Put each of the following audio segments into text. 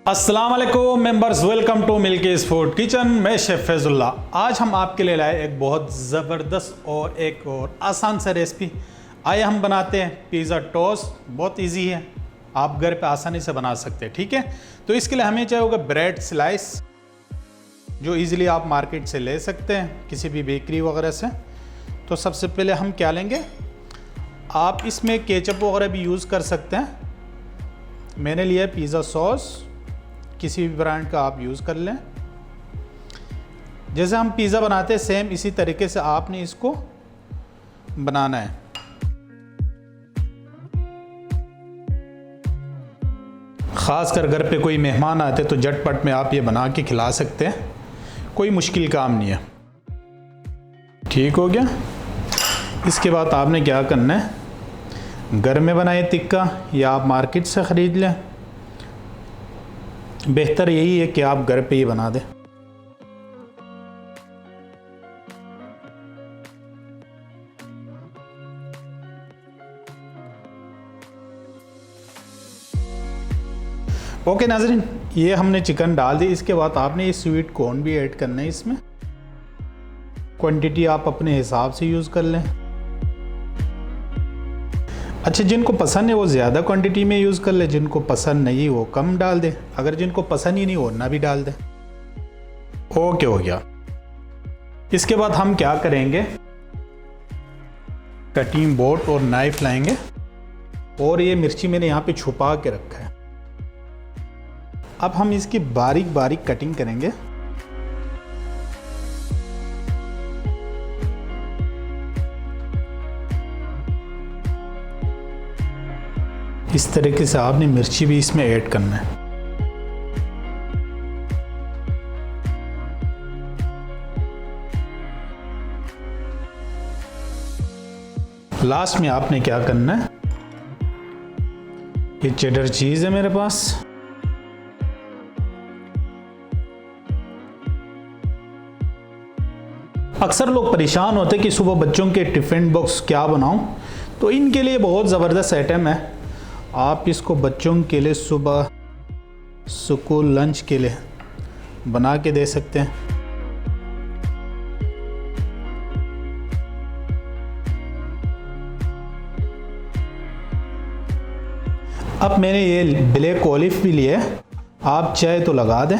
अस्सलाम वालेकुम members, welcome to Milkies food kitchen. मैं शेफ़ फैज़ुल्ला। आज हम आपके लिए लाए एक बहुत ज़बरदस्त और एक और आसान सा रेसिपी। आइए हम बनाते हैं पिज़्ज़ा टोस्ट। बहुत इजी है, आप घर पे आसानी से बना सकते हैं। ठीक है, तो इसके लिए हमें चाहिए होगा ब्रेड स्लाइस, जो इजीली आप मार्केट से ले सकते हैं, किसी भी बेकरी वगैरह से। तो सबसे पहले हम क्या लेंगे, आप इसमें केचप वगैरह भी यूज़ कर सकते हैं। मैंने लिया है पिज़्ज़ा सॉस, किसी भी ब्रांड का आप यूज़ कर लें। जैसे हम पिज़्ज़ा बनाते हैं सेम इसी तरीके से आपने इसको बनाना है। ख़ासकर घर पे कोई मेहमान आते तो झटपट में आप ये बना के खिला सकते हैं, कोई मुश्किल काम नहीं है। ठीक हो गया। इसके बाद आपने क्या करना है, घर में बनाए टिक्का या आप मार्केट से ख़रीद लें। बेहतर यही है कि आप घर पे ही बना दें। ओके नाज़रीन, ये हमने चिकन डाल दी। इसके बाद आपने ये स्वीट कॉर्न भी ऐड करना है इसमें। क्वांटिटी आप अपने हिसाब से यूज़ कर लें। अच्छा, जिनको पसंद है वो ज़्यादा क्वांटिटी में यूज़ कर ले, जिनको पसंद नहीं वो कम डाल दे। अगर जिनको पसंद ही नहीं वो ना भी डाल दे। ओके, हो गया। इसके बाद हम क्या करेंगे, कटिंग बोर्ड और नाइफ लाएंगे और ये मिर्ची मैंने यहाँ पे छुपा के रखा है। अब हम इसकी बारीक बारीक कटिंग करेंगे। इस तरीके से आपने मिर्ची भी इसमें ऐड करना है। लास्ट में आपने क्या करना है, ये चेडर चीज़ है मेरे पास। अक्सर लोग परेशान होते कि सुबह बच्चों के टिफ़िन बॉक्स क्या बनाऊं, तो इनके लिए बहुत ज़बरदस्त आइटम है। आप इसको बच्चों के लिए सुबह स्कूल लंच के लिए बना के दे सकते हैं। अब मैंने ये ब्लैक ऑलिव भी लिया है, आप चाहे तो लगा दें।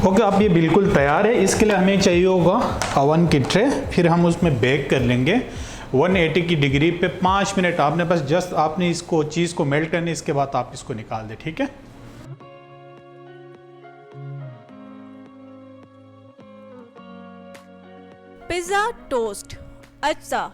ओके, अब ये बिल्कुल तैयार है। इसके लिए हमें चाहिए होगा ओवन की ट्रे, फिर हम उसमें बेक कर लेंगे 180 की डिग्री पे 5 मिनट। आपने बस जस्ट आपने इसको चीज़ को मेल्ट करनी, इसके बाद आप इसको निकाल दें। ठीक है, पिज़्ज़ा टोस्ट अज्जा,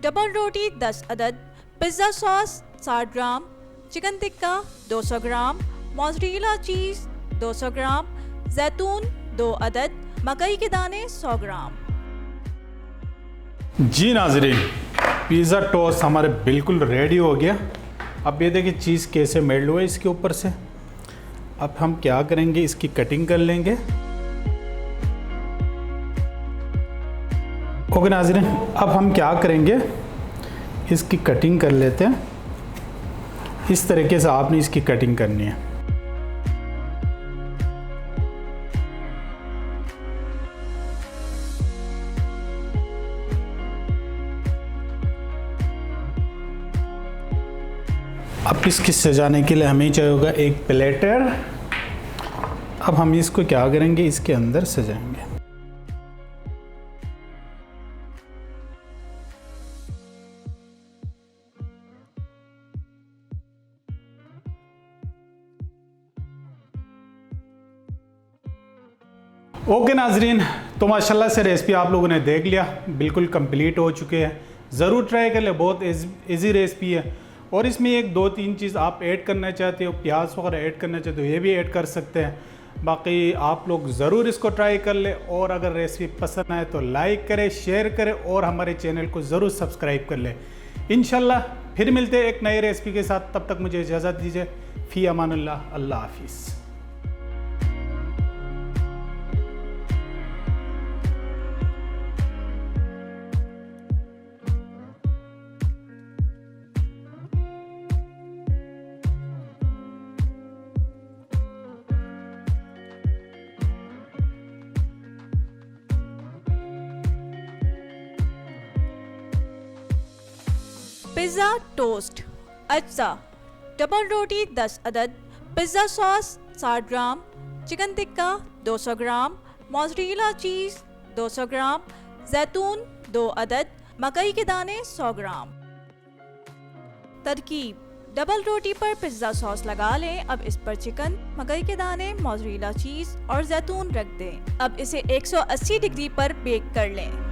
डबल रोटी 10 अदद, पिज़्ज़ा सॉस 60 ग्राम, चिकन टिक्का 200 ग्राम, मोज़रेला चीज़ 200 ग्राम, जैतून 2 अदद, मकई के दाने 100 ग्राम। जी नाज़रीन, पिज़्ज़ा टोस्ट हमारे बिल्कुल रेडी हो गया। अब ये देखिए चीज़ कैसे मेल्ट हुआ है इसके ऊपर से। अब हम क्या करेंगे, इसकी कटिंग कर लेंगे। ओके नाज़रीन, अब हम क्या करेंगे, इसकी कटिंग कर लेते हैं। इस तरीके से आपने इसकी कटिंग करनी है। अब इसकी सजाने के लिए हमें चाहिए होगा एक प्लेटर। अब हम इसको क्या करेंगे, इसके अंदर सजाएंगे। ओके नाजरीन, तो माशाल्लाह से रेसिपी आप लोगों ने देख लिया, बिल्कुल कंप्लीट हो चुके हैं। ज़रूर ट्राई कर ले, बहुत इजी रेसिपी है। और इसमें एक दो तीन चीज़ आप ऐड करना चाहते हो, प्याज वगैरह ऐड करना चाहते हो, ये भी ऐड कर सकते हैं। बाकी आप लोग ज़रूर इसको ट्राई कर ले। और अगर रेसिपी पसंद आए तो लाइक करें, शेयर करें और हमारे चैनल को ज़रूर सब्सक्राइब कर ले। इंशाल्लाह फिर मिलते हैं एक नई रेसिपी के साथ। तब तक मुझे इजाज़त दीजिए। फ़ी अमानुल्लाह, अल्लाह हाफिज़। पिज़्ज़ा टोस्ट, अज्जा, डबल रोटी 10 अदद, पिज़्ज़ा सॉस 60 ग्राम, चिकन टिक्का 200 ग्राम, मोज़रेला चीज़ 200 ग्राम, जैतून 2 अदद, मकई के दाने 100 ग्राम। तरकीब: डबल रोटी पर पिज़्ज़ा सॉस लगा लें। अब इस पर चिकन, मकई के दाने, मोज़रेला चीज़ और जैतून रख दें। अब इसे 180 डिग्री पर बेक कर लें।